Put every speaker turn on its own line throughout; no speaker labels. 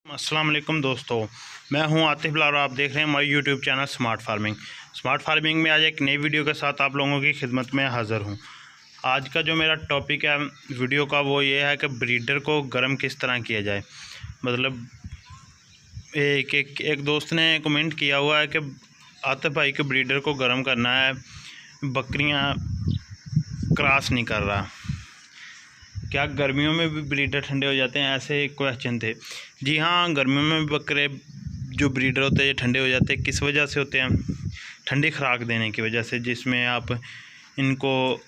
अस्सलाम वालेकुम दोस्तों, मैं हूं आतिफ लाल और आप देख रहे हैं हमारी यूट्यूब चैनल स्मार्ट फार्मिंग में आज एक नई वीडियो के साथ आप लोगों की खिदमत में हाज़िर हूं। आज का जो मेरा टॉपिक है वीडियो का वो ये है कि ब्रीडर को गर्म किस तरह किया जाए। मतलब एक दोस्त ने कमेंट किया हुआ है कि आतिफ भाई के ब्रीडर को गर्म करना है, बकरियां क्रॉस नहीं कर रहा, क्या गर्मियों में भी ब्रीडर ठंडे हो जाते हैं, ऐसे क्वेश्चन थे। जी हाँ, गर्मियों में भी बकरे जो ब्रीडर होते हैं ठंडे हो जाते हैं। किस वजह से होते हैं? ठंडी खुराक देने की वजह से, जिसमें आप इनको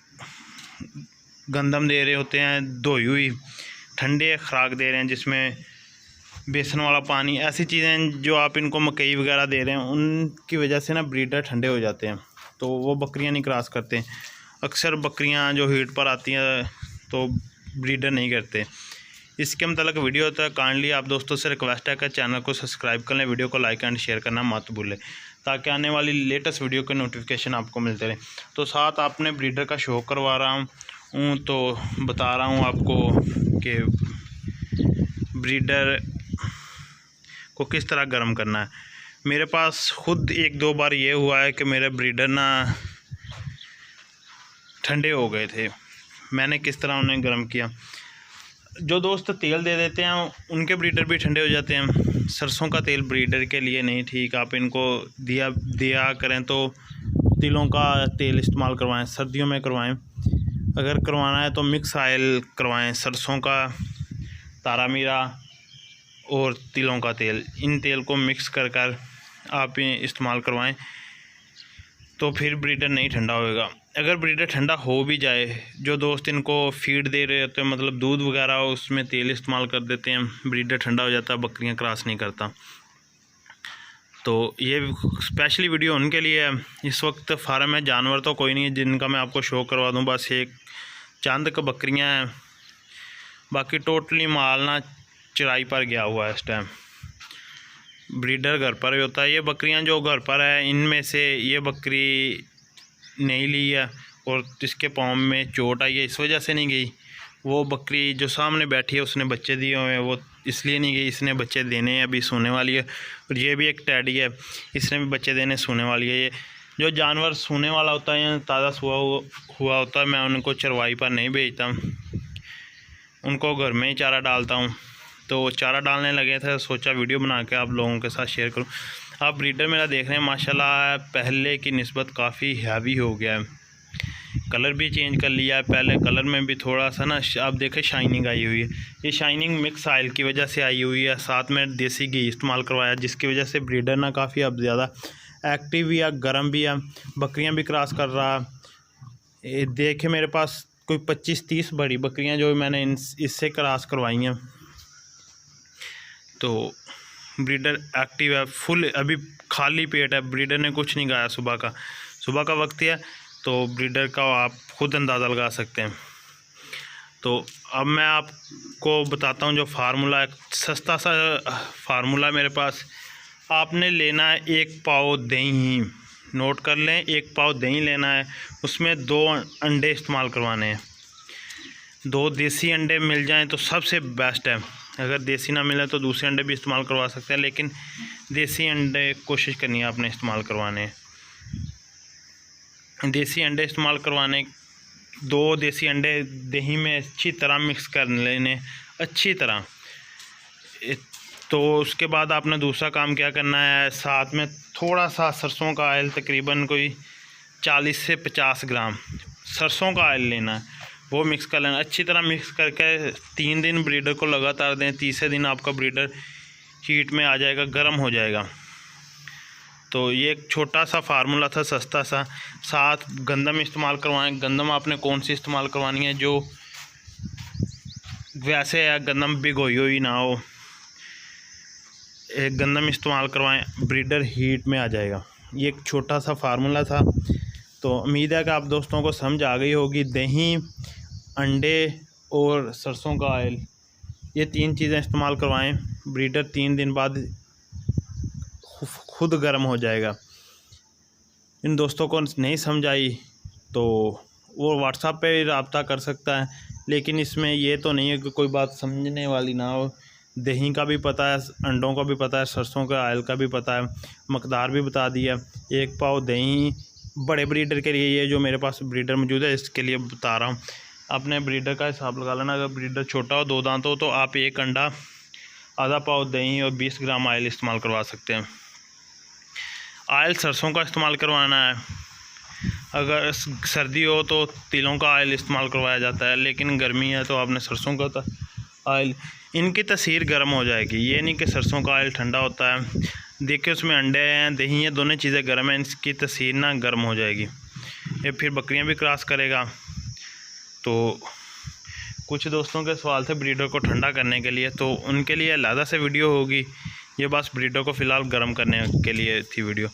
गंदम दे रहे होते हैं, धोई हुई ठंडे खुराक दे रहे हैं, जिसमें बेसन वाला पानी, ऐसी चीज़ें जो आप इनको मकई वगैरह दे रहे हैं, उनकी वजह से ना ब्रीडर ठंडे हो जाते हैं, तो वो बकरियां नहीं क्रॉस करते। अक्सर बकरियां जो हीट पर आती हैं तो ब्रीडर नहीं करते। इसके मतलब वीडियो होता है। काइंडली आप दोस्तों से रिक्वेस्ट है कि चैनल को सब्सक्राइब कर लें, वीडियो को लाइक एंड शेयर करना मत भूलें, ताकि आने वाली लेटेस्ट वीडियो के नोटिफिकेशन आपको मिलते रहें। तो साथ आपने ब्रीडर का शो करवा रहा हूँ, तो बता रहा हूँ आपको कि ब्रीडर को किस तरह गर्म करना है। मेरे पास खुद एक दो बार ये हुआ है कि मेरे ब्रीडर ना ठंडे हो गए थे, मैंने किस तरह उन्हें गर्म किया। जो दोस्त तेल दे देते हैं उनके ब्रीडर भी ठंडे हो जाते हैं। सरसों का तेल ब्रीडर के लिए नहीं ठीक, आप इनको दिया करें तो तिलों का तेल इस्तेमाल करवाएं, सर्दियों में करवाएं। अगर करवाना है तो मिक्स ऑयल करवाएं, सरसों का, तारा मीरा और तिलों का तेल, इन तेल को मिक्स कर आप इस्तेमाल करवाएं, तो फिर ब्रीडर नहीं ठंडा होएगा। अगर ब्रीडर ठंडा हो भी जाए, जो दोस्त इनको फीड दे रहे होते हैं, मतलब दूध वगैरह, उसमें तेल इस्तेमाल कर देते हैं, ब्रीडर ठंडा हो जाता है, बकरियां क्रॉस नहीं करता। तो ये स्पेशली वीडियो उनके लिए है। इस वक्त फार्म में जानवर तो कोई नहीं है जिनका मैं आपको शो करवा दूं, बस एक चंद का बकरियाँ हैं, बाकी टोटली माल ना चराई पर गया हुआ है इस टाइम। ब्रीडर घर पर ही होता है। ये बकरियां जो घर पर है, इनमें से ये बकरी नहीं ली है और इसके पाँव में चोट आई है, इस वजह से नहीं गई। वो बकरी जो सामने बैठी है उसने बच्चे दिए हुए हैं, वो इसलिए नहीं गई, इसने बच्चे देने हैं, अभी सोने वाली है। और ये भी एक टैडी है, इसने भी बच्चे देने, सोने वाली है। ये जो जानवर सोने वाला होता है या ताज़ा सोया हुआ होता है, मैं उनको चरवाई पर नहीं भेजता, उनको घर में ही चारा डालता हूँ। तो चारा डालने लगे थे, सोचा वीडियो बना के आप लोगों के साथ शेयर करूं। आप ब्रीडर मेरा देख रहे हैं, माशाल्लाह पहले की निस्बत काफ़ी हैवी हो गया है, कलर भी चेंज कर लिया है। पहले कलर में भी थोड़ा सा ना आप देखें शाइनिंग आई हुई है, ये शाइनिंग मिक्स ऑयल की वजह से आई हुई है। साथ में देसी घी इस्तेमाल करवाया, जिसकी वजह से ब्रीडर ना काफ़ी अब ज़्यादा एक्टिव भी है, गर्म भी है, बकरियाँ भी क्रॉस कर रहा है। देखे मेरे पास कोई 25-30 बड़ी बकरियाँ जो मैंने इससे क्रॉस करवाई हैं। तो ब्रीडर एक्टिव है, फुल, अभी खाली पेट है, ब्रीडर ने कुछ नहीं खाया। सुबह का वक्त है, तो ब्रीडर का आप खुद अंदाज़ा लगा सकते हैं। तो अब मैं आपको बताता हूँ जो फार्मूला है, सस्ता सा फार्मूला मेरे पास। आपने लेना है 1 पाव दही, नोट कर लें, 1 पाव दही लेना है, उसमें 2 अंडे इस्तेमाल करवाने हैं। 2 देसी अंडे मिल जाएं तो सबसे बेस्ट है, अगर देसी ना मिले तो दूसरे अंडे भी इस्तेमाल करवा सकते हैं, लेकिन देसी अंडे कोशिश करनी है आपने इस्तेमाल करवाने। देसी अंडे इस्तेमाल करवाने, 2 देसी अंडे दही में अच्छी तरह मिक्स कर लेने, अच्छी तरह। तो उसके बाद आपने दूसरा काम क्या करना है, साथ में थोड़ा सा सरसों का ऑयल, तकरीबन कोई 40 से 50 ग्राम सरसों का ऑयल लेना है, वो मिक्स कर लेना। अच्छी तरह मिक्स करके 3 दिन ब्रीडर को लगातार दें। तीसरे दिन आपका ब्रीडर हीट में आ जाएगा, गर्म हो जाएगा। तो ये एक छोटा सा फार्मूला था, सस्ता सा। साथ गंदम इस्तेमाल करवाएं। गंदम आपने कौन सी इस्तेमाल करवानी है, जो वैसे है, गंदम भिगोई हुई ना हो, एक गंदम इस्तेमाल करवाएं, ब्रीडर हीट में आ जाएगा। ये एक छोटा सा फार्मूला था। तो उम्मीद है कि आप दोस्तों को समझ आ गई होगी। दही, अंडे और सरसों का ऑयल, ये 3 चीज़ें इस्तेमाल करवाएं, ब्रीडर 3 दिन बाद खुद गर्म हो जाएगा। इन दोस्तों को नहीं समझ आई तो वो व्हाट्सएप पे रब्ता कर सकता है, लेकिन इसमें ये तो नहीं है कि कोई बात समझने वाली ना हो। दही का भी पता है, अंडों का भी पता है, सरसों के ऑयल का भी पता है, मकदार भी बता दिया। 1 पाव दही बड़े ब्रीडर के लिए, ये जो मेरे पास ब्रीडर मौजूद है इसके लिए बता रहा हूँ। अपने ब्रीडर का हिसाब लगा लेना। अगर ब्रीडर छोटा हो, 2 दांत हो, तो आप 1 अंडा, आधा पाव दही और 20 ग्राम ऑयल इस्तेमाल करवा सकते हैं। ऑयल सरसों का इस्तेमाल करवाना है। अगर सर्दी हो तो तिलों का ऑयल इस्तेमाल करवाया जाता है, लेकिन गर्मी है तो आपने सरसों का ऑयल। इनकी तसीर गर्म हो जाएगी, ये नहीं कि सरसों का ऑयल ठंडा होता है। देखिए उसमें अंडे हैं, दही है, दोनों चीज़ें गर्म हैं, इसकी तसीर ना गर्म हो जाएगी। ये फिर बकरियां भी क्रॉस करेगा। तो कुछ दोस्तों के सवाल थे ब्रीडर को ठंडा करने के लिए, तो उनके लिए अलग से वीडियो होगी। ये बस ब्रीडर को फ़िलहाल गर्म करने के लिए थी वीडियो।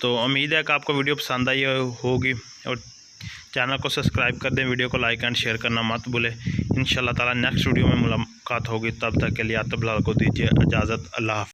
तो उम्मीद है कि आपको वीडियो पसंद आई होगी, और चैनल को सब्सक्राइब कर दें, वीडियो को लाइक एंड शेयर करना मत भूलें। इंशाल्लाह ताला नेक्स्ट वीडियो में मुलाकात होगी। तब तक के लिए आतब लाल को दीजिए इजाज़त। अल्लाह हाफ़िज़।